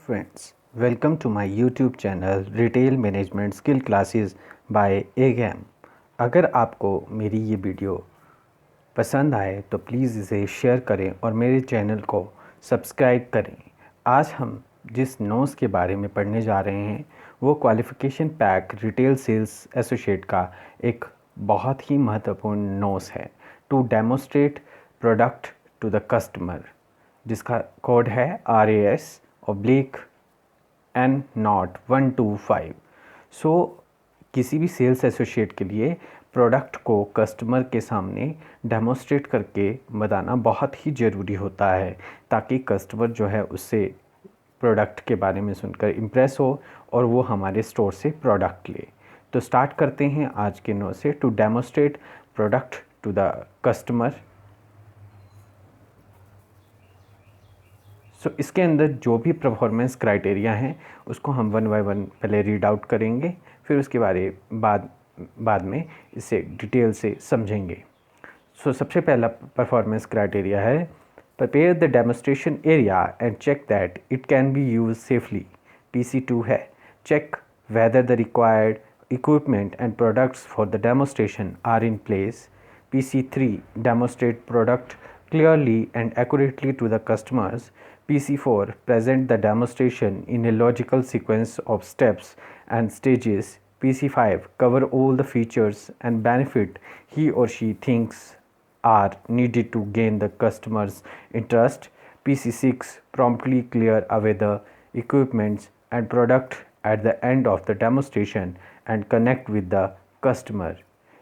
friends, welcome to my YouTube channel Retail Management Skill Classes by AGAM। अगर आपको मेरी ये वीडियो पसंद आए तो प्लीज़ इसे शेयर करें और मेरे चैनल को सब्सक्राइब करें। आज हम जिस नोट्स के बारे में पढ़ने जा रहे हैं वो qualification pack retail sales associate का एक बहुत ही महत्वपूर्ण नोट्स है to demonstrate product to the customer, जिसका कोड है RAS/N0-125। सो किसी भी सेल्स एसोसिएट के लिए प्रोडक्ट को कस्टमर के सामने डेमोस्ट्रेट करके बताना बहुत ही ज़रूरी होता है ताकि कस्टमर जो है उससे प्रोडक्ट के बारे में सुनकर इम्प्रेस हो और वो हमारे स्टोर से प्रोडक्ट ले। तो स्टार्ट करते हैं आज के नोट से, to demonstrate product to the customer. So इसके अंदर जो भी परफॉर्मेंस क्राइटेरिया हैं उसको हम वन बाय वन पहले रीड आउट करेंगे, फिर उसके बाद में इसे डिटेल से समझेंगे। सो सबसे पहला परफॉर्मेंस क्राइटेरिया है prepare the demonstration area and check that it can be use safely. PC2 है check whether the required equipment and products for the demonstration are in place. PC3 demonstrate product clearly and accurately to the customers. PC4 present the demonstration in a logical sequence of steps and stages. PC5 cover all the features and benefit he or she thinks are needed to gain the customer's interest. PC6 promptly clear away the equipments and product at the end of the demonstration and connect with the customer.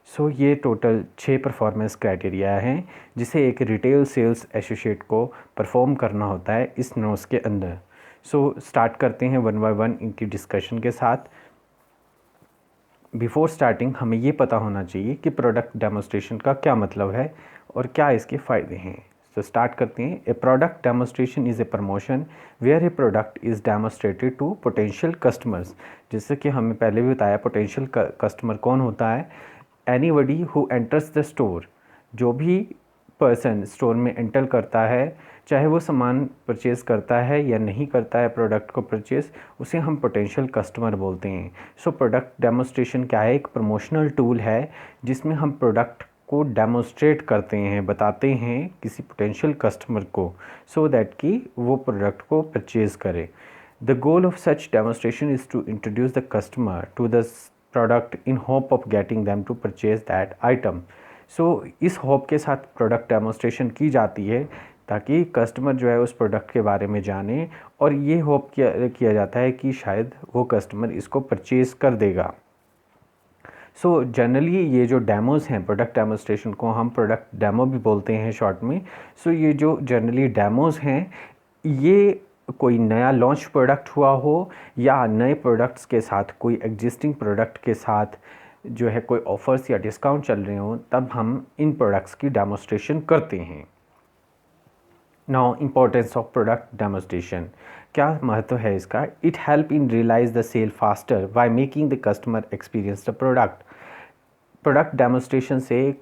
सो ये total 6 performance criteria हैं जिसे एक retail sales associate को perform करना होता है इस notes के अंदर। सो स्टार्ट करते हैं वन बाय वन इनकी डिस्कशन के साथ। बिफोर स्टार्टिंग हमें ये पता होना चाहिए कि प्रोडक्ट डेमोस्ट्रेशन का क्या मतलब है और क्या इसके फ़ायदे हैं। तो स्टार्ट करते हैं। A product demonstration is a promotion where a product is demonstrated to potential customers. जैसे कि हमें पहले भी बताया पोटेंशियल कस्टमर कौन होता है, anybody who enters the store. जो भी पर्सन स्टोर में एंटर करता है, चाहे वो सामान परचेज़ करता है या नहीं करता है प्रोडक्ट को परचेज़, उसे हम पोटेंशियल कस्टमर बोलते हैं। सो प्रोडक्ट डेमोस्ट्रेशन क्या है, एक प्रमोशनल टूल है जिसमें हम प्रोडक्ट को डेमोस्ट्रेट करते हैं, बताते हैं किसी पोटेंशियल कस्टमर को, सो दैट कि वो प्रोडक्ट को परचेज़ करे। The goal of such demonstration is to introduce the customer to the product in hope of getting them to purchase that item. So इस होप के साथ प्रोडक्ट डेमोस्ट्रेशन की जाती है ताकि कस्टमर जो है उस प्रोडक्ट के बारे में जाने और ये होप किया जाता है कि शायद वो कस्टमर इसको परचेज़ कर देगा। सो जनरली ये जो डेमोज़ हैं, प्रोडक्ट डेमोस्ट्रेशन को हम प्रोडक्ट डेमो भी बोलते हैं शॉर्ट में। सो ये जो जनरली डेमोज़ हैं, ये कोई नया लॉन्च प्रोडक्ट हुआ हो या नए प्रोडक्ट्स के साथ कोई एग्जिस्टिंग प्रोडक्ट के साथ जो है कोई ऑफ़र्स या डिस्काउंट चल रहे हों, तब हम इन प्रोडक्ट्स की डेमोस्ट्रेशन करते हैं। Now importance of product demonstration, क्या महत्व है इसका। It help in realise the sale faster by making the customer experience the product. Product demonstration से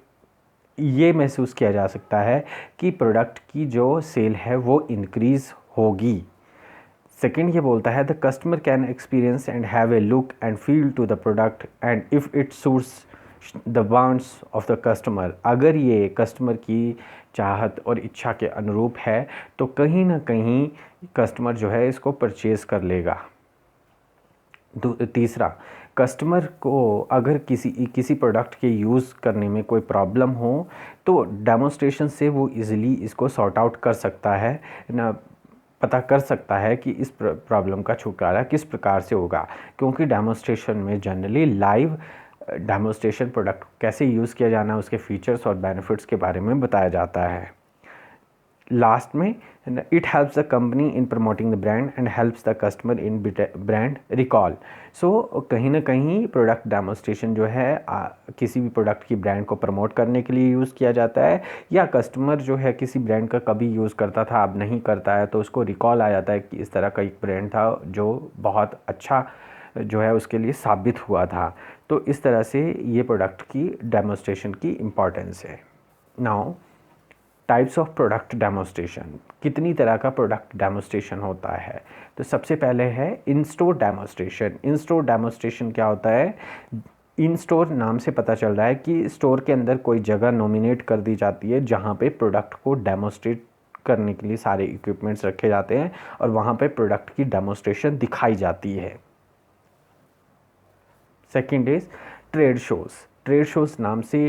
ये महसूस किया जा सकता है कि प्रोडक्ट की जो सेल है वो इंक्रीज़ होगी। सेकेंड ये बोलता है the customer can experience and have a look and feel to the product and if it suits the wants of the customer. अगर ये कस्टमर की चाहत और इच्छा के अनुरूप है तो कहीं ना कहीं कस्टमर जो है इसको परचेज़ कर लेगा। तीसरा, कस्टमर को अगर किसी प्रोडक्ट के यूज़ करने में कोई प्रॉब्लम हो तो डेमोस्ट्रेशन से वो इजीली इसको सॉर्ट आउट कर सकता है ना, पता कर सकता है कि इस प्रॉब्लम का छुटकारा किस प्रकार से होगा, क्योंकि डेमोस्ट्रेशन में जनरली लाइव डेमोस्ट्रेशन प्रोडक्ट कैसे यूज़ किया जाना है, उसके फीचर्स और बेनिफिट्स के बारे में बताया जाता है। लास्ट में it helps the company in promoting the brand and helps the customer in brand recall. So कहीं ना कहीं प्रोडक्ट डेमोस्ट्रेशन जो है किसी भी प्रोडक्ट की ब्रांड को प्रमोट करने के लिए यूज़ किया जाता है, या कस्टमर जो है किसी ब्रांड का कभी यूज़ करता था अब नहीं करता है तो उसको रिकॉल आ जाता है कि इस तरह का एक ब्रांड था जो बहुत अच्छा जो है उसके लिए साबित हुआ था। तो इस तरह से ये प्रोडक्ट की डेमोस्ट्रेशन की इम्पॉर्टेंस है। Now types of product demonstration, कितनी तरह का प्रोडक्ट डेमोस्ट्रेशन होता है। तो सबसे पहले है इन स्टोर डेमोस्ट्रेशन। इन स्टोर डेमोस्ट्रेशन क्या होता है? इन स्टोर नाम से पता चल रहा है कि स्टोर के अंदर कोई जगह नॉमिनेट कर दी जाती है जहाँ पे प्रोडक्ट को डेमोस्ट्रेट करने के लिए सारे इक्विपमेंट्स रखे जाते हैं और वहाँ पे प्रोडक्ट की डेमोस्ट्रेशन दिखाई जाती है। Second is trade shows. Trade shows नाम से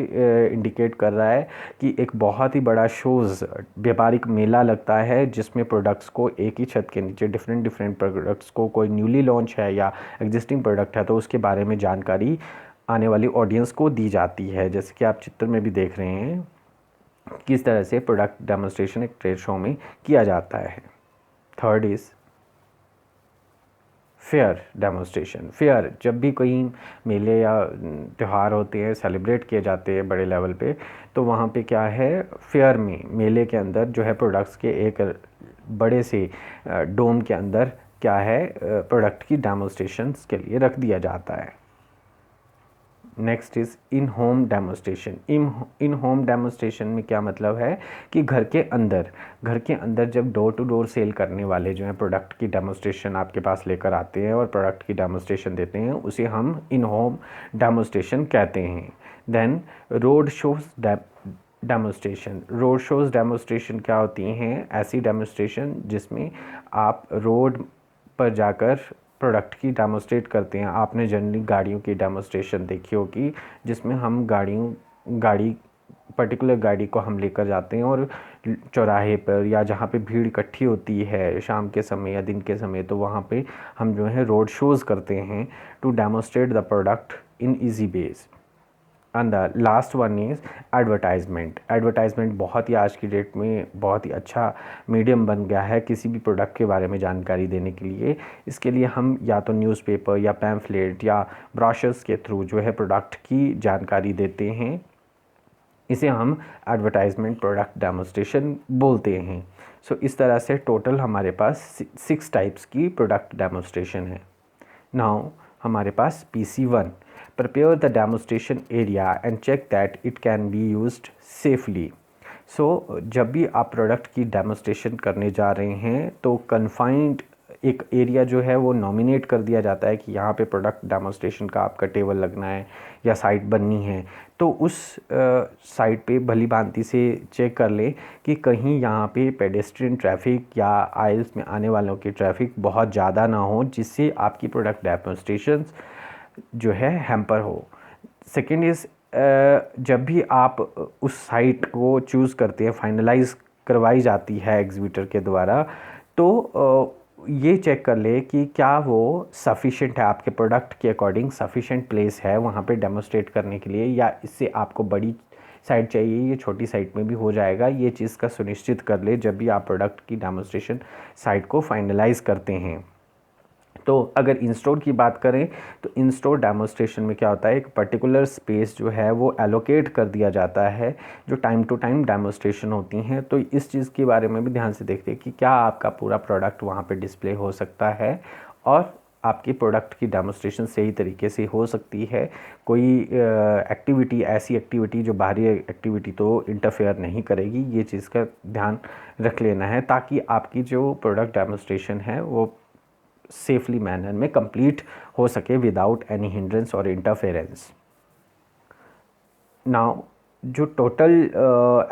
इंडिकेट कर रहा है कि एक बहुत ही बड़ा शोज़, व्यापारिक मेला लगता है जिसमें प्रोडक्ट्स को एक ही छत के नीचे डिफरेंट प्रोडक्ट्स को, कोई न्यूली लॉन्च है या एग्जिस्टिंग प्रोडक्ट है तो उसके बारे में जानकारी आने वाली ऑडियंस को दी जाती है। जैसे कि आप चित्र में भी देख रहे हैं किस तरह से प्रोडक्ट डेमोस्ट्रेशन एक ट्रेड शो में किया जाता है। Third is fair demonstration. Fair, जब भी कोई मेले या त्यौहार होते हैं, सेलिब्रेट किए जाते हैं बड़े लेवल पे, तो वहाँ पे क्या है, फेयर में, मेले के अंदर जो है प्रोडक्ट्स के एक बड़े से डोम के अंदर क्या है, प्रोडक्ट की डेमोस्ट्रेशंस के लिए रख दिया जाता है। Next is in home demonstration. In home demonstration में क्या मतलब है कि घर के अंदर जब डोर टू डोर सेल करने वाले जो हैं प्रोडक्ट की डेमोस्ट्रेशन आपके पास लेकर आते हैं और प्रोडक्ट की डेमोस्ट्रेशन देते हैं, उसे हम इन होम डेमोस्ट्रेशन कहते हैं। Then road shows demonstration. Road shows demonstration क्या होती हैं? ऐसी डेमोस्ट्रेशन जिसमें आप रोड पर जाकर प्रोडक्ट की डेमोस्ट्रेट करते हैं। आपने जनरली गाड़ियों की डेमोस्ट्रेशन देखी होगी जिसमें हम पर्टिकुलर गाड़ी को हम लेकर जाते हैं और चौराहे पर या जहाँ पे भीड़ इकट्ठी होती है शाम के समय या दिन के समय, तो वहाँ पे हम जो है रोड शोज़ करते हैं to demonstrate the product in easy base. And the last one is advertisement. Advertisement बहुत ही आज की डेट में बहुत ही अच्छा मीडियम बन गया है किसी भी प्रोडक्ट के बारे में जानकारी देने के लिए। इसके लिए हम या तो न्यूज़पेपर या पैम्फलेट या ब्रोशर्स के थ्रू जो है प्रोडक्ट की जानकारी देते हैं। इसे हम एडवर्टाइजमेंट प्रोडक्ट डेमोस्ट्रेशन बोलते हैं। सो इस तरह से टोटल हमारे पास 6 टाइप्स की प्रोडक्ट डेमोस्ट्रेशन है। नाउ हमारे पास PC1, prepare the demonstration area and check that it can be used safely। सो जब भी आप प्रोडक्ट की डेमोस्ट्रेशन करने जा रहे हैं तो कन्फाइंड एक एरिया जो है वो नॉमिनेट कर दिया जाता है कि यहाँ पे प्रोडक्ट डेमोस्ट्रेशन का आपका टेबल लगना है या साइट बननी है। तो उस साइट पे भली भांति से चेक कर ले कि कहीं यहाँ पे पेडेस्ट्रियन ट्रैफिक या आइल्स में आने वालों की ट्रैफिक बहुत ज़्यादा ना हो जिससे आपकी प्रोडक्ट डेमोस्ट्रेशन जो है हैम्पर हो। सेकेंड इज़ जब भी आप उस साइट को चूज़ करते हैं, फाइनलाइज करवाई जाती है एग्जीबिटर के द्वारा, तो ये चेक कर ले कि क्या वो सफिशेंट है, आपके प्रोडक्ट के अकॉर्डिंग सफिशेंट प्लेस है वहाँ पे डेमोस्ट्रेट करने के लिए, या इससे आपको बड़ी साइट चाहिए, ये छोटी साइट में भी हो जाएगा। ये चीज़ का सुनिश्चित कर ले जब भी आप प्रोडक्ट की डेमोस्ट्रेशन साइट को फाइनलाइज करते हैं। तो अगर इन स्टोर की बात करें तो इन स्टोर डेमोस्ट्रेशन में क्या होता है, एक पर्टिकुलर स्पेस जो है वो एलोकेट कर दिया जाता है जो टाइम टू टाइम डेमोस्ट्रेशन होती हैं। तो इस चीज़ के बारे में भी ध्यान से देखते हैं कि क्या आपका पूरा प्रोडक्ट वहाँ पे डिस्प्ले हो सकता है और आपकी प्रोडक्ट की डेमोस्ट्रेशन सही तरीके से हो सकती है। कोई एक्टिविटी, ऐसी एक्टिविटी जो बाहरी एक्टिविटी तो इंटरफेयर नहीं करेगी, ये चीज़ का ध्यान रख लेना है ताकि आपकी जो प्रोडक्ट डेमोस्ट्रेशन है वो सेफली मैनर में कंप्लीट हो सके विदाउट एनी हिंड्रेंस और इंटरफेरेंस। नाउ जो टोटल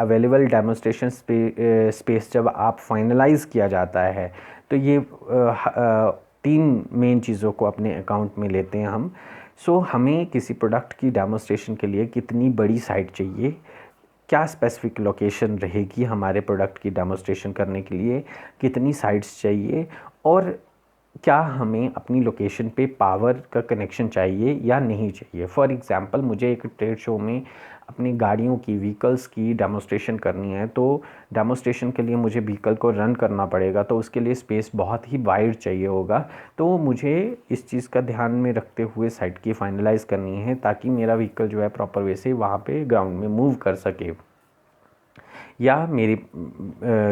अवेलेबल डेमोस्ट्रेशन स्पेस जब आप फाइनलाइज किया जाता है तो ये 3 मेन चीज़ों को अपने अकाउंट में लेते हैं हम। सो हमें किसी प्रोडक्ट की डेमोस्ट्रेशन के लिए कितनी बड़ी साइट चाहिए, क्या स्पेसिफिक लोकेशन रहेगी हमारे प्रोडक्ट की डेमोस्ट्रेशन करने के लिए, कितनी साइट्स चाहिए, और क्या हमें अपनी लोकेशन पे पावर का कनेक्शन चाहिए या नहीं चाहिए। फॉर एग्ज़ाम्पल, मुझे एक ट्रेड शो में अपनी गाड़ियों की, व्हीकल्स की डेमोस्ट्रेशन करनी है, तो डेमोस्ट्रेशन के लिए मुझे व्हीकल को रन करना पड़ेगा, तो उसके लिए स्पेस बहुत ही वाइड चाहिए होगा। तो मुझे इस चीज़ का ध्यान में रखते हुए साइट की फाइनलाइज़ करनी है ताकि मेरा व्हीकल जो है प्रॉपर वे से वहाँ पे ग्राउंड में मूव कर सके या मेरी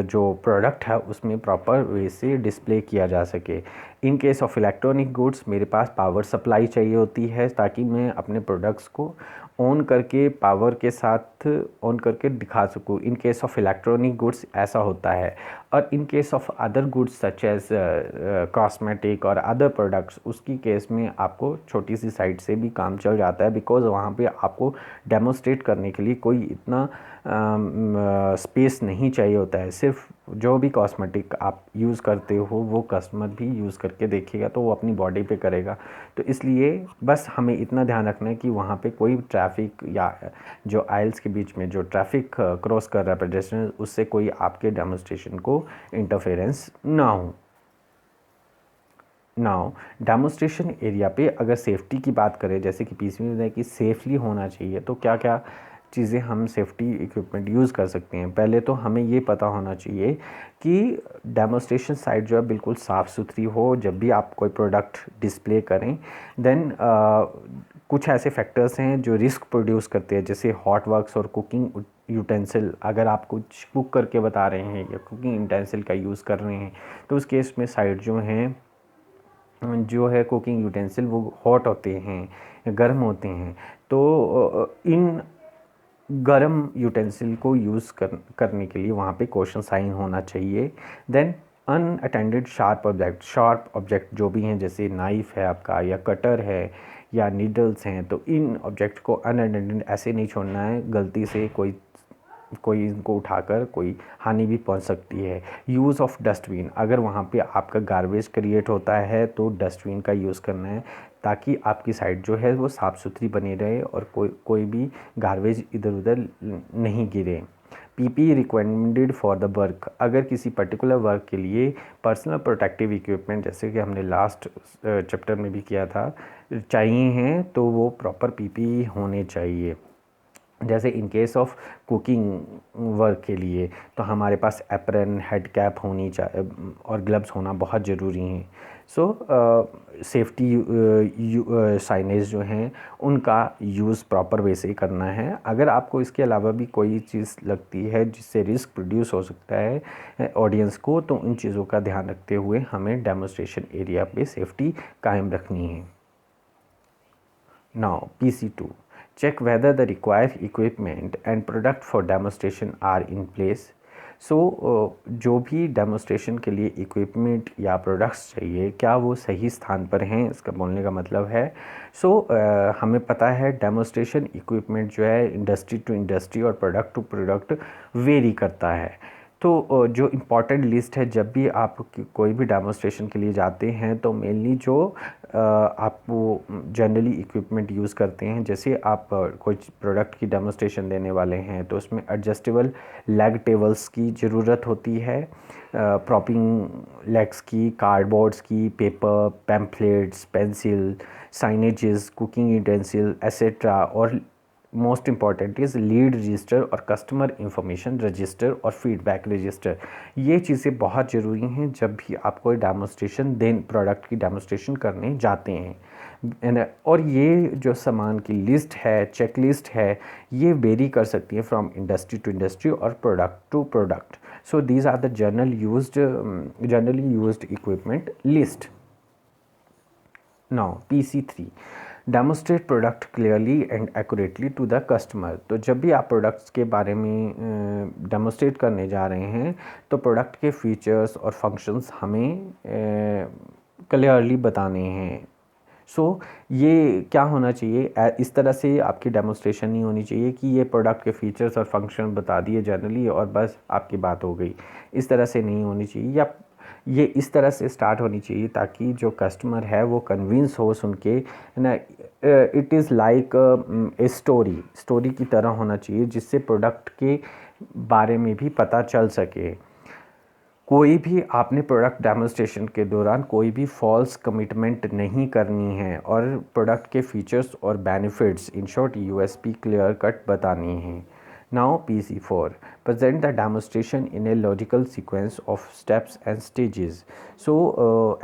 जो प्रोडक्ट है उसमें प्रॉपर वे से डिस्प्ले किया जा सके। इन केस ऑफ इलेक्ट्रॉनिक गुड्स मेरे पास पावर सप्लाई चाहिए होती है ताकि मैं अपने प्रोडक्ट्स को ऑन करके पावर के साथ ऑन करके दिखा सकूँ। In case of electronic goods ऐसा होता है, और in case of other goods such as cosmetic और अदर प्रोडक्ट्स, उसकी केस में आपको छोटी सी साइट से भी काम चल जाता है, बिकॉज़ वहाँ पे आपको डेमोस्ट्रेट करने के लिए कोई इतना स्पेस नहीं चाहिए होता है। सिर्फ जो भी कॉस्मेटिक आप यूज़ करते हो वो कस्टमर भी यूज़ करके देखेगा तो वो अपनी बॉडी पे करेगा। तो इसलिए बस हमें इतना ध्यान रखना है कि वहाँ पे कोई ट्रैफिक या जो आइल्स के बीच में जो ट्रैफिक क्रॉस कर रहा है पेडेस्ट्रियन, उससे कोई आपके डेमोस्ट्रेशन को इंटरफेरेंस ना हो। नाउ डेमोस्ट्रेशन एरिया पे अगर सेफ्टी की बात करें, जैसे कि पीसी में कि सेफली होना चाहिए, तो क्या क्या चीज़ें हम सेफ्टी इक्विपमेंट यूज़ कर सकते हैं। पहले तो हमें ये पता होना चाहिए कि डेमोस्ट्रेशन साइट जो है बिल्कुल साफ़ सुथरी हो जब भी आप कोई प्रोडक्ट डिस्प्ले करें। देन कुछ ऐसे फैक्टर्स हैं जो रिस्क प्रोड्यूस करते हैं, जैसे हॉट वर्क्स और कुकिंग यूटेंसिल। अगर आप कुछ कुक करके बता रहे हैं या कुकिंग यूटेंसिल का यूज़ कर रहे हैं, तो उस केस में साइट जो है कुकिंग यूटेंसिल वो हॉट होते हैं, गर्म होते हैं। तो इन गर्म यूटेंसिल को यूज़ करने के लिए वहाँ पे क्वेश्चन साइन होना चाहिए। देन अनअटेंडेड शार्प ऑब्जेक्ट जो भी हैं, जैसे नाइफ़ है आपका या कटर है या नीडल्स हैं, तो इन ऑब्जेक्ट को अनअटेंडेड ऐसे नहीं छोड़ना है। गलती से कोई इनको उठाकर कोई हानि भी पहुंच सकती है। यूज़ ऑफ डस्टबिन, अगर वहाँ पे आपका गार्बेज क्रिएट होता है तो डस्टबिन का यूज़ करना है, ताकि आपकी साइट जो है वो साफ़ सुथरी बनी रहे और कोई भी गार्बेज इधर उधर नहीं गिरे। PP recommended for the work, अगर किसी पर्टिकुलर वर्क के लिए पर्सनल प्रोटेक्टिव इक्विपमेंट, जैसे कि हमने लास्ट चैप्टर में भी किया था, चाहिए हैं, तो वो प्रॉपर पीपी होने चाहिए। जैसे इन केस ऑफ कुकिंग वर्क के लिए तो हमारे पास एप्रन, हेड कैप होनी चाहिए और ग्लव्स होना बहुत ज़रूरी हैं। सो सेफ्टी साइनेज जो हैं उनका यूज़ प्रॉपर वे से करना है। अगर आपको इसके अलावा भी कोई चीज़ लगती है जिससे रिस्क प्रोड्यूस हो सकता है ऑडियंस को, तो इन चीज़ों का ध्यान रखते हुए हमें डेमोस्ट्रेशन एरिया पे सेफ्टी कायम रखनी है। Now PC2, check whether the required equipment and product for demonstration are in place. सो जो भी डेमोस्ट्रेशन के लिए इक्विपमेंट या प्रोडक्ट्स चाहिए, क्या वो सही स्थान पर हैं, इसका बोलने का मतलब है। हमें पता है डेमोस्ट्रेशन इक्विपमेंट जो है इंडस्ट्री टू इंडस्ट्री और प्रोडक्ट टू प्रोडक्ट वेरी करता है। तो जो इम्पॉर्टेंट लिस्ट है, जब भी आप कोई भी डेमोस्ट्रेशन के लिए जाते हैं तो मेनली जो आप वो जनरली इक्विपमेंट यूज़ करते हैं, जैसे आप कोई प्रोडक्ट की डेमोस्ट्रेशन देने वाले हैं तो उसमें एडजस्टेबल लेग टेबल्स की ज़रूरत होती है, प्रॉपिंग लेग्स की, कार्डबोर्ड्स की, paper, pamphlets, pencil, signages, cooking utensil etcetera, और most important is lead register और कस्टमर इंफॉर्मेशन रजिस्टर और फीडबैक रजिस्टर। ये चीज़ें बहुत ज़रूरी हैं जब भी आप कोई डेमोस्ट्रेशन प्रोडक्ट की डेमोस्ट्रेशन करने जाते हैं। और ये जो सामान की लिस्ट है, चेक लिस्ट है, ये वेरी कर सकती है फ्रॉम इंडस्ट्री टू इंडस्ट्री और product to product. So these are the generally used equipment list. Now PC3, demonstrate product clearly and accurately to the customer. तो जब भी आप प्रोडक्ट्स के बारे में डेमोस्ट्रेट करने जा रहे हैं तो प्रोडक्ट के फीचर्स और फंक्शंस हमें क्लियरली बताने हैं। ये क्या होना चाहिए, इस तरह से आपकी डेमोस्ट्रेशन नहीं होनी चाहिए कि ये प्रोडक्ट के फीचर्स और फंक्शन बता दिए जनरली और बस आपकी बात हो गई। इस तरह से नहीं होनी चाहिए, या ये इस तरह से स्टार्ट होनी चाहिए ताकि जो कस्टमर है वो कन्विंस हो सुन के ना। It is like a story की तरह होना चाहिए, जिससे प्रोडक्ट के बारे में भी पता चल सके। कोई भी आपने प्रोडक्ट डेमोस्ट्रेशन के दौरान कोई भी फॉल्स कमिटमेंट नहीं करनी है, और प्रोडक्ट के फीचर्स और benefits, in short USP clear cut बतानी है। Now PC4, present the demonstration in a logical sequence of steps and stages.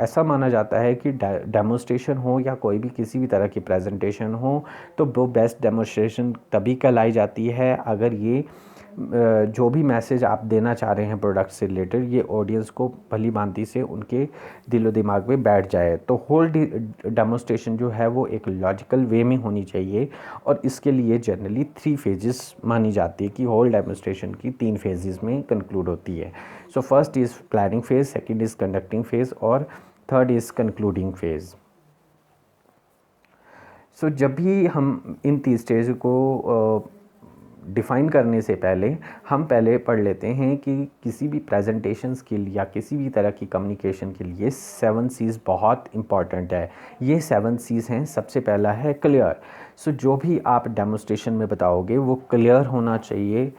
ऐसा माना जाता है कि डेमोस्ट्रेशन हो या कोई भी किसी भी तरह की प्रेजेंटेशन हो तो वो बेस्ट डेमोस्ट्रेशन तभी कहलाई जाती है अगर ये जो भी मैसेज आप देना चाह रहे हैं प्रोडक्ट से रिलेटेड, ये ऑडियंस को भली भांति से उनके दिलो दिमाग में बैठ जाए। तो होल डेमोस्ट्रेशन जो है वो एक लॉजिकल वे में होनी चाहिए, और इसके लिए जनरली 3 फेजेस मानी जाती है कि होल डेमोस्ट्रेशन की 3 फेजेस में कंक्लूड होती है। So first is planning phase, second is conducting phase, और थर्ड इज़ कंक्लूडिंग फेज। सो जब भी हम इन 3 स्टेज को डिफ़ाइन करने से पहले हम पहले पढ़ लेते हैं कि किसी भी प्रेजेंटेशंस के लिए या किसी भी तरह की कम्युनिकेशन के लिए 7 C's बहुत इंपॉर्टेंट है। ये 7 C's हैं। सबसे पहला है क्लियर। सो जो भी आप डेमोस्ट्रेशन में बताओगे वो क्लियर होना चाहिए,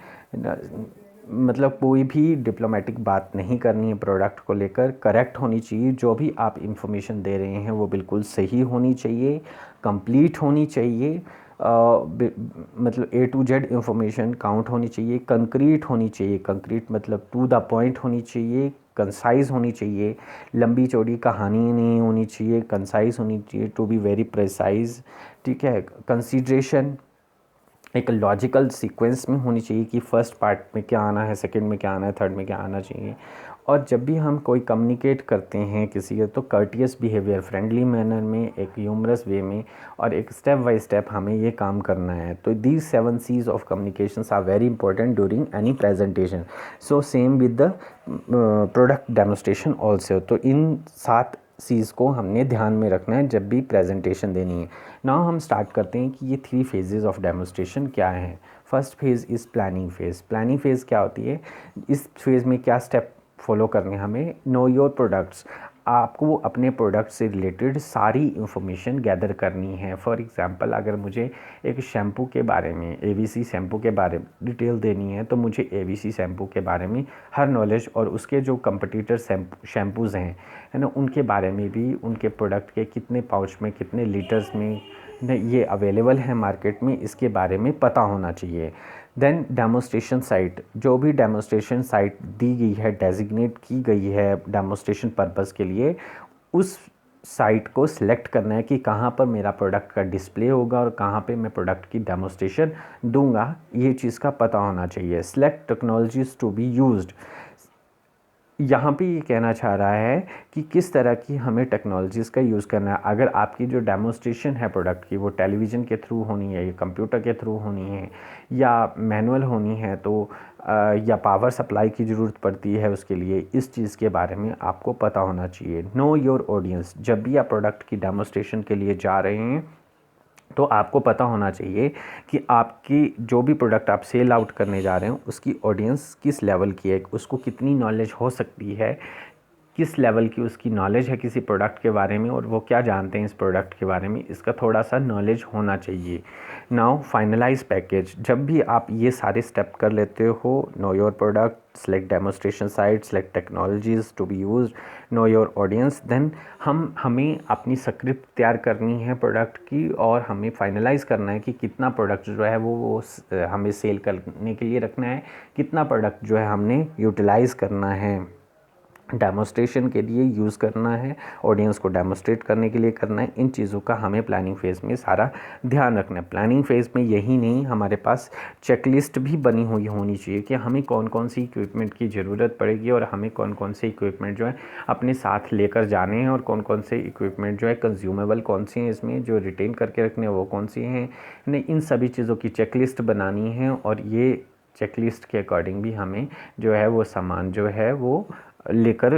मतलब कोई भी डिप्लोमेटिक बात नहीं करनी है प्रोडक्ट को लेकर, करेक्ट होनी चाहिए। जो भी आप इंफॉर्मेशन दे रहे हैं वो बिल्कुल सही होनी चाहिए, कंप्लीट होनी चाहिए, मतलब A to Z information count होनी चाहिए, कंक्रीट होनी चाहिए। कंक्रीट मतलब टू द पॉइंट होनी चाहिए, कंसाइज होनी चाहिए, लंबी चौड़ी कहानी नहीं होनी चाहिए, कंसाइज होनी चाहिए, टू बी वेरी प्रिसाइज। ठीक है। कंसीडरेशन एक लॉजिकल सीक्वेंस में होनी चाहिए कि फर्स्ट पार्ट में क्या आना है, सेकंड में क्या आना है, थर्ड में क्या आना चाहिए। और जब भी हम कोई कम्युनिकेट करते हैं किसी के, तो कर्टियस बिहेवियर, फ्रेंडली मैनर में, एक ह्यूमरस वे में, और एक स्टेप बाय स्टेप हमें ये काम करना है। तो these 7 C's of communications are very important during any presentation. So same with the product demonstration also. तो इन 7 C's को हमने ध्यान में रखना है जब भी प्रेजेंटेशन देनी है। नाउ हम स्टार्ट करते हैं कि ये 3 फेजेस ऑफ डेमोस्ट्रेशन क्या हैं। First phase is planning phase. Planning phase क्या होती है? इस फेज़ में क्या स्टेप फॉलो करने हमें? Know your products. आपको अपने प्रोडक्ट से रिलेटेड सारी इंफॉर्मेशन गैदर करनी है। फॉर एग्जांपल, अगर मुझे एक शैम्पू के बारे में, एवीसी शैम्पू के बारे में डिटेल देनी है, तो मुझे एवीसी शैम्पू के बारे में हर नॉलेज, और उसके जो कंपटीटर शैम्पूज़ हैं, है ना, उनके बारे में भी, उनके प्रोडक्ट के कितने पाउच में, कितने लीटर्स में ये अवेलेबल है मार्केट में, इसके बारे में पता होना चाहिए। देन डेमोस्ट्रेशन साइट, जो भी डेमोस्ट्रेशन साइट दी गई है, डेजिग्नेट की गई है डेमोस्ट्रेशन पर्पस के लिए, उस साइट को सिलेक्ट करना है कि कहाँ पर मेरा प्रोडक्ट का डिस्प्ले होगा और कहाँ पे मैं प्रोडक्ट की डेमोस्ट्रेशन दूंगा। ये चीज़ का पता होना चाहिए। Select technologies to be used. यहाँ पे ये कहना चाह रहा है कि किस तरह की हमें टेक्नोलॉजीज़ का यूज़ करना है। अगर आपकी जो डेमोस्ट्रेशन है प्रोडक्ट की, वो टेलीविज़न के थ्रू होनी है, या कंप्यूटर के थ्रू होनी है, या मैनुअल होनी है, तो या पावर सप्लाई की ज़रूरत पड़ती है उसके लिए, इस चीज़ के बारे में आपको पता होना चाहिए। No your audience. जब भी आप प्रोडक्ट की डेमोस्ट्रेशन के लिए जा रहे हैं, तो आपको पता होना चाहिए कि आपकी जो भी प्रोडक्ट आप सेल आउट करने जा रहे हैं, उसकी ऑडियंस किस लेवल की है, उसको कितनी नॉलेज हो सकती है, किस लेवल की उसकी नॉलेज है किसी प्रोडक्ट के बारे में, और वो क्या जानते हैं इस प्रोडक्ट के बारे में, इसका थोड़ा सा नॉलेज होना चाहिए। Now finalize package. जब भी आप ये सारे स्टेप कर लेते हो, know your product, select demonstration site, select technologies to be used, know your audience, then हमें अपनी स्क्रिप्ट तैयार करनी है प्रोडक्ट की, और हमें फाइनलाइज़ करना है कि कितना प्रोडक्ट जो है वो हमें सेल करने के लिए रखना है, कितना प्रोडक्ट जो है हमने यूटिलाइज़ करना है, डेमोस्ट्रेशन के लिए यूज़ करना है, ऑडियंस को डेमोस्ट्रेट करने के लिए करना है। इन चीज़ों का हमें प्लानिंग फ़ेज़ में सारा ध्यान रखना है। प्लानिंग फ़ेज़ में यही नहीं, हमारे पास चेकलिस्ट भी बनी हुई होनी चाहिए कि हमें कौन कौन सी इक्विपमेंट की ज़रूरत पड़ेगी, और हमें कौन कौन से इक्विपमेंट जो है अपने साथ लेकर जाने हैं, और कौन कौन से इक्विपमेंट जो है कंज्यूमेबल कौन से हैं, इसमें जो रिटेन करके रखने हैं वो कौन से हैं नहीं, इन सभी चीज़ों की चेकलिस्ट बनानी है। और ये चेकलिस्ट के अकॉर्डिंग भी हमें जो है वो सामान जो है वो लेकर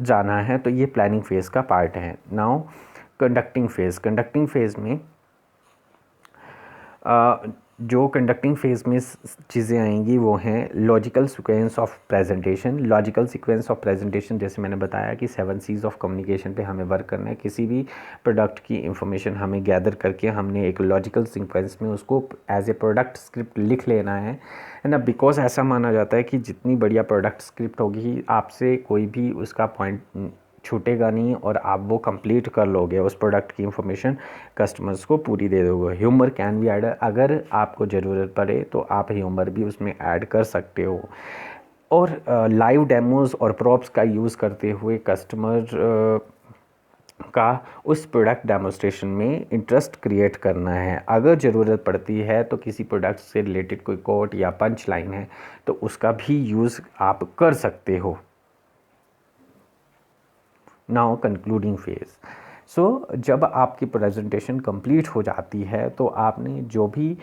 जाना है। तो ये प्लानिंग फ़ेज़ का पार्ट है। Now conducting phase. Conducting phase में जो कंडक्टिंग फ़ेज़ में चीज़ें आएंगी वो हैं logical sequence of presentation. Logical sequence of presentation, जैसे मैंने बताया कि 7 C's ऑफ कम्युनिकेशन पे हमें वर्क करना है। किसी भी प्रोडक्ट की इंफॉर्मेशन हमें गैदर करके हमने एक लॉजिकल सीक्वेंस में उसको एज ए प्रोडक्ट स्क्रिप्ट लिख लेना है ना। बिकॉज ऐसा माना जाता है कि जितनी बढ़िया प्रोडक्ट स्क्रिप्ट होगी, आपसे कोई भी उसका पॉइंट छूटेगा नहीं, और आप वो कंप्लीट कर लोगे, उस प्रोडक्ट की इंफॉर्मेशन कस्टमर्स को पूरी दे दोगे। ह्यूमर कैन बी ऐड, अगर आपको ज़रूरत पड़े तो आप ह्यूमर भी उसमें ऐड कर सकते हो। और लाइव डेमोज़ और प्रॉप्स का यूज़ करते हुए कस्टमर का उस प्रोडक्ट डेमोस्ट्रेशन में इंटरेस्ट क्रिएट करना है। अगर ज़रूरत पड़ती है तो किसी प्रोडक्ट से रिलेटेड कोई कोट या पंच लाइन है तो उसका भी यूज़ आप कर सकते हो। Now concluding phase. सो जब आपकी प्रेजेंटेशन कंप्लीट हो जाती है तो आपने जो भी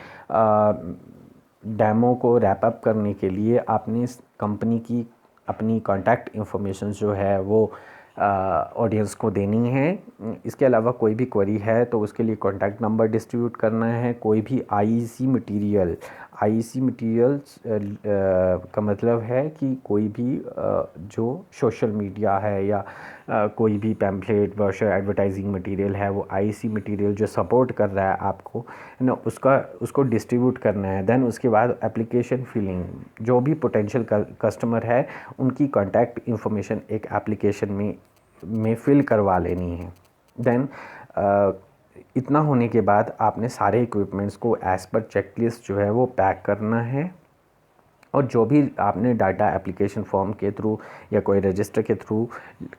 डेमो को रैप अप करने के लिए आपने कंपनी की अपनी कॉन्टैक्ट इंफॉर्मेशन जो है वो ऑडियंस को देनी है। इसके अलावा कोई भी क्वेरी है तो उसके लिए कॉन्टैक्ट नंबर डिस्ट्रीब्यूट करना है। कोई भी आईईसी मटेरियल्स का मतलब है कि कोई भी जो सोशल मीडिया है या कोई भी पैम्फलेट ब्रोशर एडवर्टाइजिंग मटेरियल है वो आईईसी मटेरियल जो सपोर्ट कर रहा है आपको ना उसको डिस्ट्रीब्यूट करना है। देन उसके बाद एप्लीकेशन फिलिंग, जो भी पोटेंशियल कस्टमर है उनकी कॉन्टैक्ट इंफॉर्मेशन एक एप्लीकेशन में फिल करवा लेनी है। देन इतना होने के बाद आपने सारे इक्विपमेंट्स को एज़ पर चेकलिस्ट जो है वो पैक करना है और जो भी आपने डाटा एप्लीकेशन फॉर्म के थ्रू या कोई रजिस्टर के थ्रू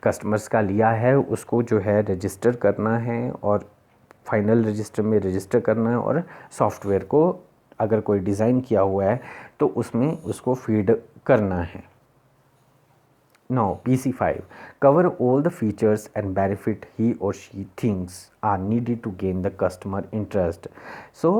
कस्टमर्स का लिया है उसको जो है रजिस्टर करना है और फाइनल रजिस्टर में रजिस्टर करना है और सॉफ्टवेयर को अगर कोई डिज़ाइन किया हुआ है तो उसमें उसको फीड करना है। Now PC5 cover all the features and benefit he or she thinks are needed to gain the customer interest. So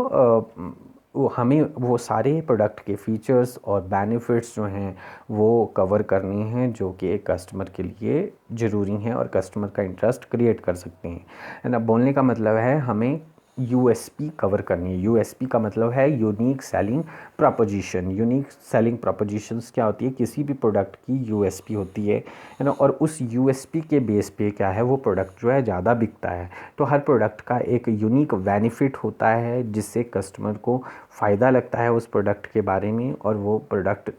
हमें वो सारे प्रोडक्ट के फीचर्स और बेनिफिट्स जो हैं वो कवर करनी हैं जो कि एक कस्टमर के लिए ज़रूरी हैं और कस्टमर का इंटरेस्ट क्रिएट कर सकते हैं। है ना, बोलने का मतलब है हमें यूएसपी कवर करनी है। यूएसपी का मतलब है unique selling preposition. Unique selling propositions क्या होती है, किसी भी प्रोडक्ट की यूएसपी होती है ना, और उस यूएसपी के बेस पे क्या है वो प्रोडक्ट जो है ज़्यादा बिकता है। तो हर प्रोडक्ट का एक यूनिक बेनिफिट होता है जिससे कस्टमर को फ़ायदा लगता है उस प्रोडक्ट के बारे में और वो प्रोडक्ट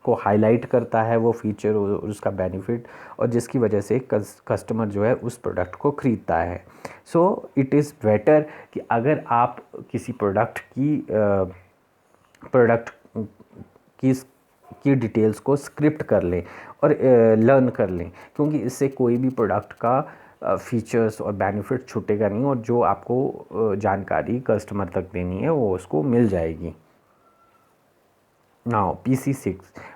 को हाईलाइट करता है वो फीचर और उसका बेनिफिट, और जिसकी वजह से कस्टमर जो है उस प्रोडक्ट को ख़रीदता है। सो इट इज़ बेटर कि अगर आप किसी प्रोडक्ट की डिटेल्स को स्क्रिप्ट कर लें और लर्न कर लें, क्योंकि इससे कोई भी प्रोडक्ट का फीचर्स और बेनिफिट छूटेगा नहीं और जो आपको जानकारी कस्टमर तक देनी है वो उसको मिल जाएगी। Now PC6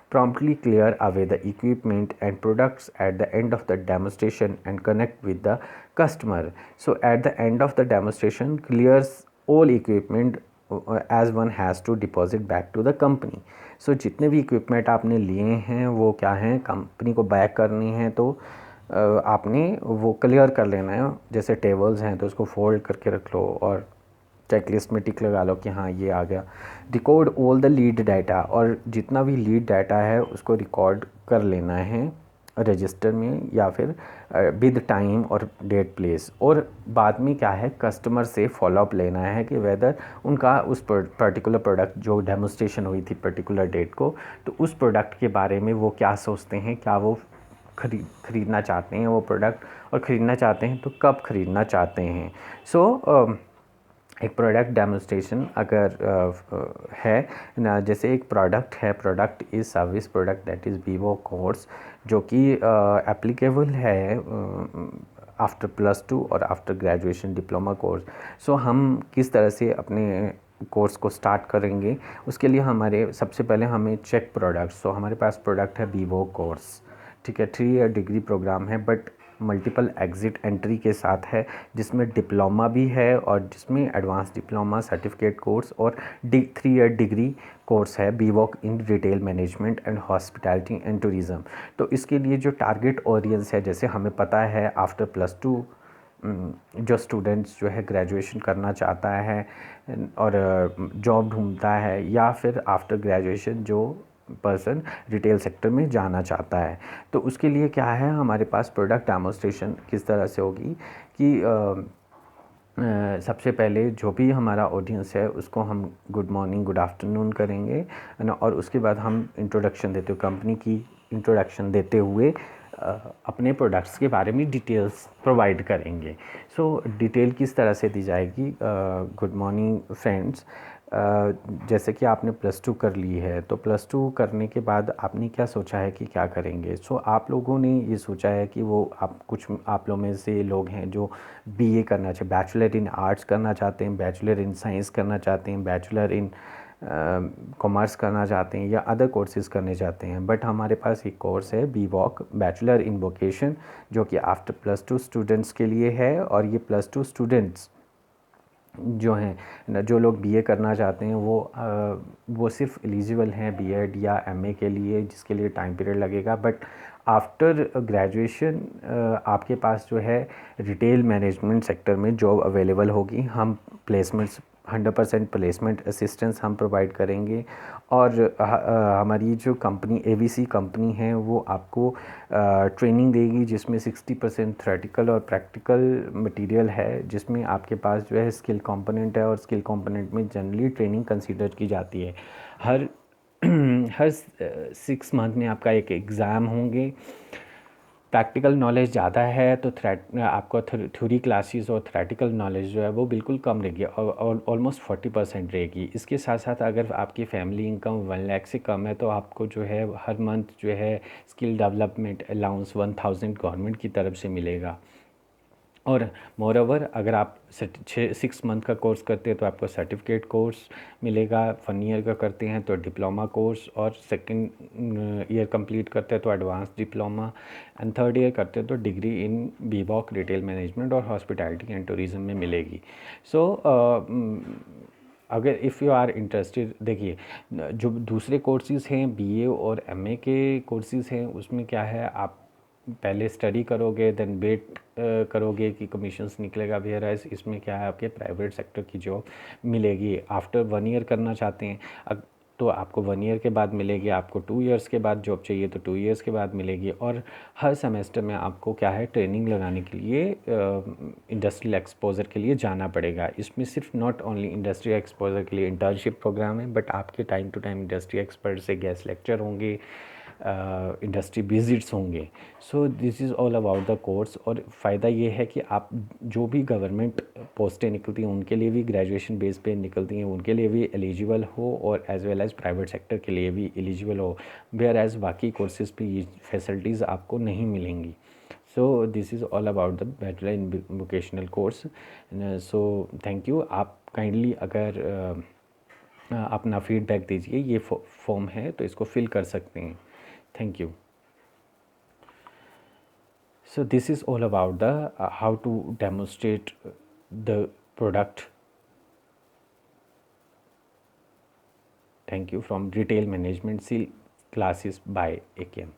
promptly clear away the equipment and products at the end of the demonstration and connect with the customer. So at the end of the demonstration clears all equipment as one has to deposit back to the company. So जितने भी equipment आपने लिए हैं वो क्या हैं, company को back करनी है तो आपने वो क्लियर कर लेना है। जैसे टेबल्स हैं तो उसको फोल्ड करके रख लो और चेकलिस्ट में टिक लगा लो कि हाँ ये आ गया। Record all the lead data, और जितना भी लीड डाटा है उसको रिकॉर्ड कर लेना है रजिस्टर में या फिर विद टाइम और डेट प्लेस। और बाद में क्या है, कस्टमर से फॉलोअप लेना है कि वेदर उनका उस पर्टिकुलर प्रोडक्ट जो डेमोस्ट्रेशन हुई थी पर्टिकुलर डेट को, तो उस प्रोडक्ट के बारे में वो क्या सोचते हैं, क्या वो खरीदना चाहते हैं वो प्रोडक्ट, और ख़रीदना चाहते हैं तो कब खरीदना चाहते हैं। सो एक प्रोडक्ट डेमोस्ट्रेशन अगर है ना, जैसे एक प्रोडक्ट है, product is service product that is Vivo course, जो कि एप्लीकेबल है आफ्टर +2 और आफ्टर ग्रेजुएशन डिप्लोमा कोर्स। सो हम किस तरह से अपने कोर्स को स्टार्ट करेंगे, उसके लिए हमारे सबसे पहले हमें चेक प्रोडक्ट्स। सो हमारे पास प्रोडक्ट है वीवो कोर्स, ठीक है, 3 ईयर डिग्री प्रोग्राम है बट मल्टीपल एग्ज़िट एंट्री के साथ है, जिसमें डिप्लोमा भी है और जिसमें एडवांस डिप्लोमा सर्टिफिकेट कोर्स और 3 ईयर डिग्री कोर्स है बीवॉक in retail management and hospitality and tourism. तो इसके लिए जो टारगेट ऑडियंस है, जैसे हमें पता है आफ्टर +2 जो स्टूडेंट्स जो है ग्रेजुएशन करना चाहता है और जॉब ढूंढता है, या फिर आफ्टर ग्रेजुएशन जो पर्सन रिटेल सेक्टर में जाना चाहता है, तो उसके लिए क्या है हमारे पास प्रोडक्ट डेमोस्ट्रेशन किस तरह से होगी कि सबसे पहले जो भी हमारा ऑडियंस है उसको हम गुड मॉर्निंग गुड आफ्टरनून करेंगे, है ना, और उसके बाद हम इंट्रोडक्शन देते हुए कंपनी की इंट्रोडक्शन देते हुए अपने प्रोडक्ट्स के बारे में डिटेल्स प्रोवाइड करेंगे। सो डिटेल किस तरह से दी जाएगी, गुड मॉर्निंग फ्रेंड्स, जैसे कि आपने प्लस टू कर ली है, तो प्लस टू करने के बाद आपने क्या सोचा है कि क्या करेंगे? सो आप लोगों ने ये सोचा है कि वो आप लोग में से लोग हैं जो बीए करना चाहते, बैचलर इन आर्ट्स करना चाहते हैं, बैचलर इन साइंस करना चाहते हैं, बैचलर इन कॉमर्स करना चाहते हैं या अदर कोर्सेज़ करने चाहते हैं। बट हमारे पास एक कोर्स है B voc, bachelor in vocation, जो कि आफ्टर प्लस टू स्टूडेंट्स के लिए है। और ये प्लस टू स्टूडेंट्स जो हैं, जो लोग बीए करना चाहते हैं, वो सिर्फ एलिजिबल हैं बीएड या एमए के लिए, जिसके लिए टाइम पीरियड लगेगा। बट आफ्टर ग्रेजुएशन आपके पास जो है रिटेल मैनेजमेंट सेक्टर में जॉब अवेलेबल होगी। हम प्लेसमेंट्स 100% प्लेसमेंट असिस्टेंस हम प्रोवाइड करेंगे। और हमारी जो कंपनी एवीसी कंपनी है वो आपको ट्रेनिंग देगी, जिसमें 60% थ्योरेटिकल और प्रैक्टिकल मटेरियल है, जिसमें आपके पास जो है स्किल कंपोनेंट है। और स्किल कंपोनेंट में जनरली ट्रेनिंग कंसीडर की जाती है। हर हर 6 मंथ में आपका एक एग्ज़ाम होंगे। प्रैक्टिकल नॉलेज ज़्यादा है तो आपका थ्योरी क्लासेस और थ्योरेटिकल नॉलेज जो है वो बिल्कुल कम रहेगी, और ऑलमोस्ट 40% रहेगी। इसके साथ साथ अगर आपकी फैमिली इनकम 1 लाख से कम है तो आपको जो है हर मंथ जो है स्किल डेवलपमेंट अलाउंस 1000 गवर्नमेंट की तरफ से मिलेगा। और मोरओवर अगर आप 6 मंथ का कोर्स करते हैं तो आपको सर्टिफिकेट कोर्स मिलेगा। 1 ईयर का करते हैं तो डिप्लोमा कोर्स, और 2nd ईयर कंप्लीट करते हैं तो advance diploma, and 3rd year करते हैं तो डिग्री इन बीवॉक रिटेल मैनेजमेंट और हॉस्पिटैलिटी एंड टूरिज़्म में मिलेगी। सो अगर इफ़ यू आर इंटरेस्टेड, देखिए जो दूसरे कोर्सेज़ हैं बीए और एमए के कोर्सेज़ हैं, उसमें क्या है, आप पहले स्टडी करोगे, देन वेट करोगे कि कमीशंस निकलेगा। वेयर एज इसमें क्या है, आपके प्राइवेट सेक्टर की जॉब मिलेगी। आफ्टर 1 ईयर करना चाहते हैं तो आपको 1 ईयर के बाद मिलेगी। आपको 2 ईयर्स के बाद जॉब चाहिए तो 2 ईयर्स के बाद मिलेगी। और हर सेमेस्टर में आपको क्या है, ट्रेनिंग लगाने के लिए इंडस्ट्रियल एक्सपोजर के लिए जाना पड़ेगा। इसमें सिर्फ नॉट ओनली इंडस्ट्रियल एक्सपोजर के लिए इंटर्नशिप प्रोग्राम है, बट आपके time to time industry expert से गेस्ट लेक्चर होंगे, इंडस्ट्री विजिट्स होंगे। So this is all about the course. और फ़ायदा ये है कि आप जो भी गवर्नमेंट पोस्टें निकलती हैं उनके लिए भी ग्रेजुएशन बेस पे निकलती हैं, उनके लिए भी एलिजिबल हो, और as well as private sector के लिए भी एलिजिबल हो। वेयर एज़ बाकी कोर्सेज़ पे ये फैसिलिटीज़ आपको नहीं मिलेंगी। सो this is all about the bachelor in vocational course. So thank you. आप काइंडली अगर अपना फीडबैक दीजिए, ये फॉर्म है तो इसको फिल कर सकते हैं। Thank you. So this is all about the how to demonstrate the product. Thank you from Retail Management Seal classes by AKM.